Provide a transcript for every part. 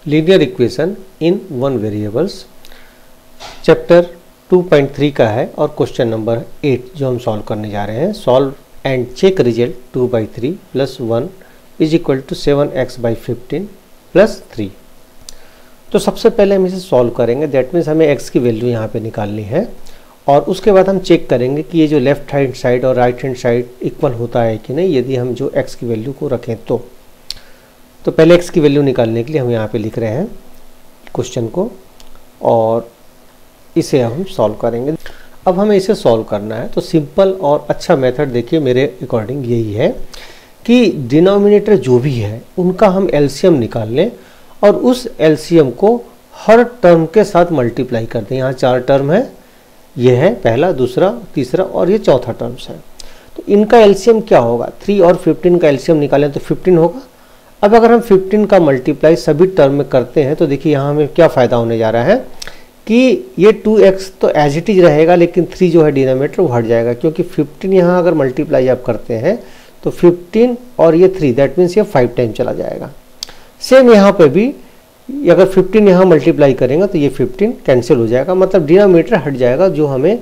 Linear equation in one variables chapter 2.3 का है और क्वेश्चन नंबर 8 जो हम सॉल्व करने जा रहे हैं। Solve and check result 2/3 + 1 = 7x/15 + 3। तो सबसे पहले हम इसे सॉल्व करेंगे, दैट मीन्स हमें x की वैल्यू यहाँ पे निकालनी है और उसके बाद हम चेक करेंगे कि ये जो लेफ्ट हैंड साइड और राइट हैंड साइड इक्वल होता है कि नहीं, यदि हम जो x की वैल्यू को रखें तो पहले x की वैल्यू निकालने के लिए हम यहाँ पे लिख रहे हैं क्वेश्चन को और इसे हम सॉल्व करेंगे। अब हमें इसे सॉल्व करना है तो सिंपल और अच्छा मेथड देखिए मेरे अकॉर्डिंग यही है कि डिनोमिनेटर जो भी है उनका हम एलसीएम निकाल लें और उस एलसीएम को हर टर्म के साथ मल्टीप्लाई कर दें। यहाँ 4 टर्म है, ये है पहला, दूसरा, तीसरा और ये चौथा टर्म्स है। तो इनका एलसीएम क्या होगा, 3 और 15 का एलसीएम निकालें तो 15 होगा। अब अगर हम 15 का मल्टीप्लाई सभी टर्म में करते हैं तो देखिए यहाँ हमें क्या फ़ायदा होने जा रहा है कि ये 2x तो एज इट इज रहेगा, लेकिन 3 जो है डिनोमिनेटर वो हट जाएगा, क्योंकि 15 यहाँ अगर मल्टीप्लाई आप करते हैं तो 15 और ये 3 दैट मीन्स ये 5 टाइम चला जाएगा। सेम यहाँ पे भी अगर 15 यहाँ मल्टीप्लाई करेंगे तो ये 15 कैंसिल हो जाएगा, मतलब डिनोमिनेटर हट जाएगा, जो हमें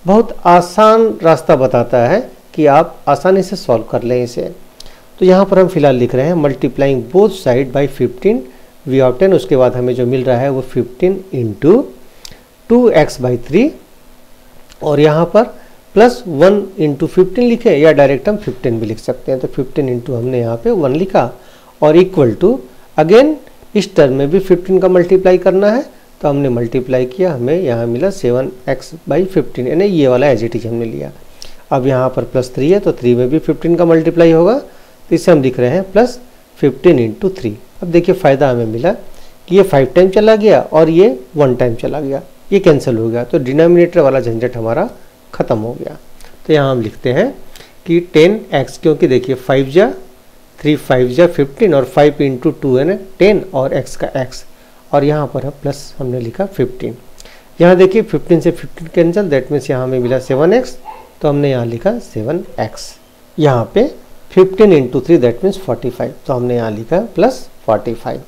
बहुत आसान रास्ता बताता है कि आप आसानी से सॉल्व कर लें इसे। तो यहाँ पर हम फिलहाल लिख रहे हैं multiplying both side by 15 we obtain. उसके बाद हमें जो मिल रहा है वो 15 × 2x/3 और यहाँ पर +1 × 15 लिखे या डायरेक्ट हम 15 भी लिख सकते हैं। तो 15 × हमने यहाँ पे 1 लिखा और इक्वल टू अगेन इस टर्म में भी 15 का मल्टीप्लाई करना है तो हमने मल्टीप्लाई किया, हमें यहाँ मिला 7x/15, यानी ये वाला एज इट इज हमने लिया। अब यहाँ पर +3 है तो 3 में भी 15 का मल्टीप्लाई होगा, तो इसे हम लिख रहे हैं +15 × 3। अब देखिए फ़ायदा हमें मिला कि ये 5 टाइम चला गया और ये 1 टाइम चला गया, ये कैंसिल हो गया, तो डिनोमिनेटर वाला झंझट हमारा ख़त्म हो गया। तो यहाँ हम लिखते हैं कि 10x, क्योंकि देखिए 5 जा 3, 5 जा 15 और 5 × 2 है ना 10 और x का x, और यहाँ पर हम प्लस हमने लिखा 15। यहाँ देखिए 15 से 15 कैंसिल, दैट मीन्स यहाँ हमें मिला 7x, तो हमने यहाँ लिखा 7x। यहाँ पे 15 × 3 दैट मीन्स 45, तो हमने यहाँ लिखा +45।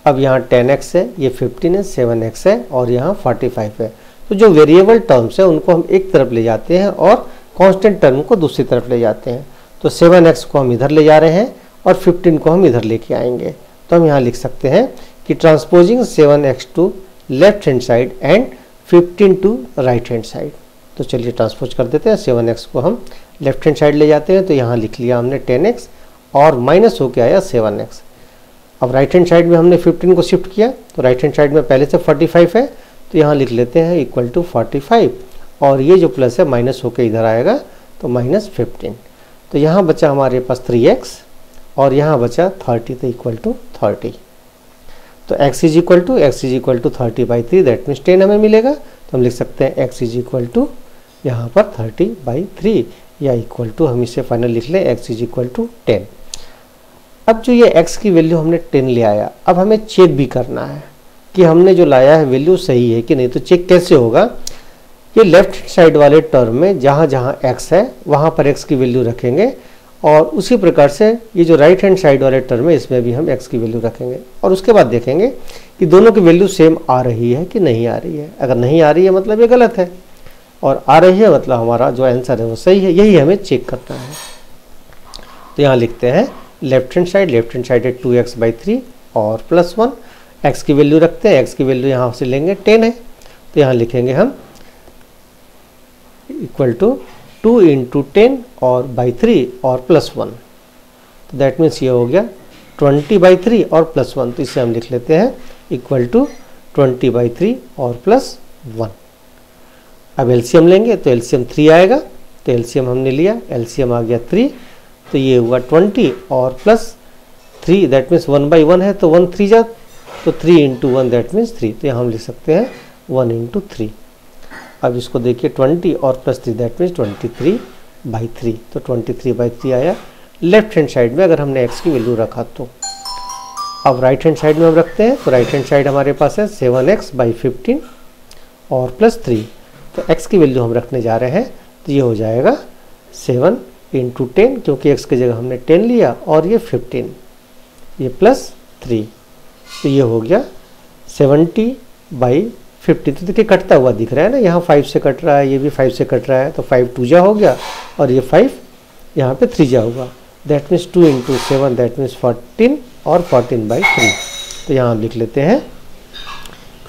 अब यहाँ 10x है, ये 15 है, 7x है और यहाँ 45 है। तो जो वेरिएबल टर्म्स है उनको हम एक तरफ ले जाते हैं और कांस्टेंट टर्म को दूसरी तरफ ले जाते हैं। तो 7x को हम इधर ले जा रहे हैं और 15 को हम इधर लेके आएंगे। तो हम यहाँ लिख सकते हैं कि transposing 7x to left hand side and 15 to right hand side. तो चलिए ट्रांसपोज कर देते हैं, 7x को हम लेफ्ट हैंड साइड ले जाते हैं, तो यहाँ लिख लिया हमने 10x और माइनस होके आया 7x। अब राइट हैंड साइड में हमने 15 को शिफ्ट किया, तो राइट हैंड साइड में पहले से 45 है, तो यहाँ लिख लेते हैं इक्वल टू 45 और ये जो प्लस है माइनस होके इधर आएगा तो -15। तो यहाँ बचा हमारे पास 3x और यहाँ बचा 30, तो इक्वल टू 30। तो x = 30/3 दैट मीन्स 10 हमें मिलेगा। तो हम लिख सकते हैं x = यहाँ पर 30/3 या इक्वल टू हम इसे फाइनल लिख लें x = 10। अब जो ये x की वैल्यू हमने 10 ले आया, अब हमें चेक भी करना है कि हमने जो लाया है वैल्यू सही है कि नहीं। तो चेक कैसे होगा, ये लेफ्ट साइड वाले टर्म में जहाँ जहाँ x है वहाँ पर x की वैल्यू रखेंगे और उसी प्रकार से ये जो राइट हैंड साइड वाले टर्म है इसमें भी हम x की वैल्यू रखेंगे और उसके बाद देखेंगे कि दोनों की वैल्यू सेम आ रही है कि नहीं आ रही है। अगर नहीं आ रही है मतलब ये गलत है और आ रही है मतलब हमारा जो आंसर है वो सही है। यही हमें चेक करना है। तो यहाँ लिखते हैं लेफ्ट हैंड साइड है 2x/3 और +1, x की वैल्यू रखते हैं, x की वैल्यू यहाँ से लेंगे 10 है, तो यहाँ लिखेंगे हम इक्वल टू 2 × 10 और /3 और +1, तो दैट मीन्स ये हो गया 20/3 और +1, तो इसे हम लिख लेते हैं इक्वल टू 20/3 और +1। अब एलसीएम लेंगे तो एलसीएम 3 आएगा, तो एलसीएम हमने लिया, एलसीएम आ गया 3, तो ये हुआ 20 और +3 दैट मीन्स 1/1 है, तो 1 3 जा तो 3 × 1 दैट मीन्स 3, तो यहाँ हम लिख सकते हैं 1 × 3। अब इसको देखिए 20 और +3 दैट मीन्स 23/3, तो 23/3 आया लेफ्ट हैंड साइड में अगर हमने x की वैल्यू रखा तो। अब राइट हैंड साइड में हम रखते हैं, तो राइट हैंड साइड हमारे पास है 7x/15 और +3, तो x की वैल्यू हम रखने जा रहे हैं, तो ये हो जाएगा 7 × 10, क्योंकि x की जगह हमने 10 लिया और ये 15, ये +3, तो ये हो गया 70/50। तो देखिए कटता हुआ दिख रहा है ना, यहाँ 5 से कट रहा है, ये भी 5 से कट रहा है, तो 5 2 जा हो गया और ये 5 यहाँ पे 3 जा होगा। दैट मीन्स 2 × 7 दैट मीन्स 14 और 14/3। तो यहाँ लिख लेते हैं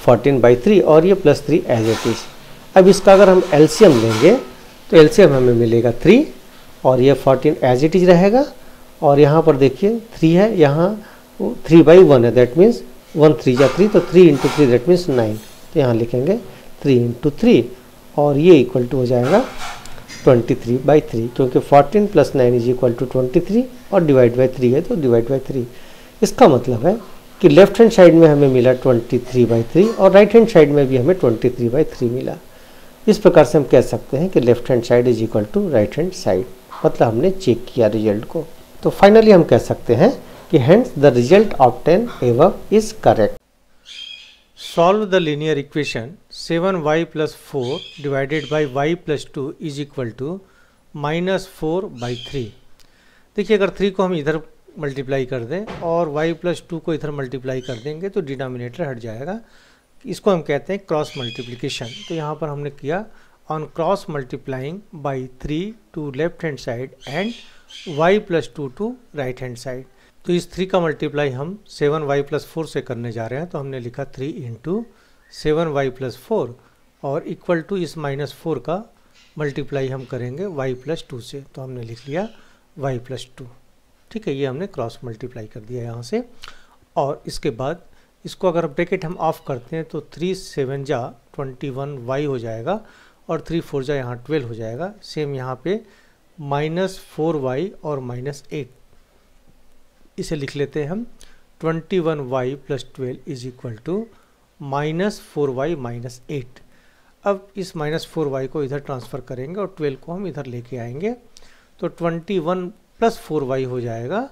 14/3 और ये +3 एज इट इज़। अब इसका अगर हम एलसीएम लेंगे तो एलसीएम हमें मिलेगा 3 और ये 14 एज इट इज रहेगा। और यहाँ पर देखिए 3 है, यहाँ 3/1 है, दैट मीन्स 1 3 जा 3, तो 3 × 3 दैट मीन्स 9। तो यहाँ लिखेंगे 3 × 3 और ये इक्वल टू हो जाएगा 23/3, क्योंकि 14 + 9 = 23 और डिवाइड बाई 3 है तो डिवाइड बाई 3। इसका मतलब है कि लेफ्ट हैंड साइड में हमें मिला 23/3 और राइट हैंड साइड में भी हमें 23/3 मिला। इस प्रकार से हम कह सकते हैं कि left hand side is equal to right hand side, मतलब हमने चेक किया रिजल्ट को। तो फाइनली हम कह सकते हैं कि hence the result obtain above is correct. Solve the linear equation 7y + 4 divided by y + 2 is equal to -4/3। देखिए अगर 3 को हम इधर मल्टीप्लाई कर दें और y + 2 को इधर मल्टीप्लाई कर देंगे तो डिनोमिनेटर हट जाएगा। इसको हम कहते हैं क्रॉस मल्टीप्लिकेशन। तो यहाँ पर हमने किया on cross multiplying by 3 to left hand side and y + 2 to right hand side. तो इस 3 का मल्टीप्लाई हम 7y + 4 से करने जा रहे हैं, तो हमने लिखा 3 × 7y + 4 और इक्वल टू इस -4 का मल्टीप्लाई हम करेंगे y + 2 से, तो हमने लिख लिया y + 2। ठीक है, ये हमने क्रॉस मल्टीप्लाई कर दिया यहाँ से। और इसके बाद इसको अगर ब्रैकेट हम ऑफ करते हैं तो 3 7 जा 21y हो जाएगा और 3 4 जा यहाँ 12 हो जाएगा। सेम यहाँ पे -4y और -8 इसे लिख लेते हैं हम 21y + 12 is equal to -4y - 8। अब इस -4y को इधर ट्रांसफ़र करेंगे और 12 को हम इधर लेके आएंगे, तो 21 + 4y हो जाएगा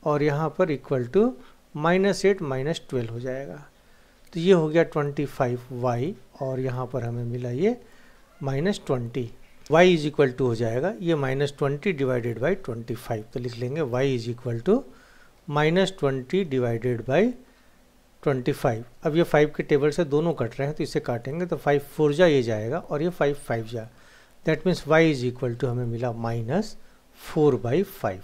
और यहाँ पर इक्वल टू -8 - 12 हो जाएगा। तो ये हो गया 25y और यहाँ पर हमें मिला ये -20। y इज इक्वल टू हो जाएगा ये -20 डिवाइडेड बाई 25। तो लिख लेंगे y is equal to -20 divided by 25। अब ये 5 के टेबल से दोनों कट रहे हैं तो इसे काटेंगे तो 5 4 जा ये जाएगा और ये 5 5 जा, that means y is equal to हमें मिला -4/5।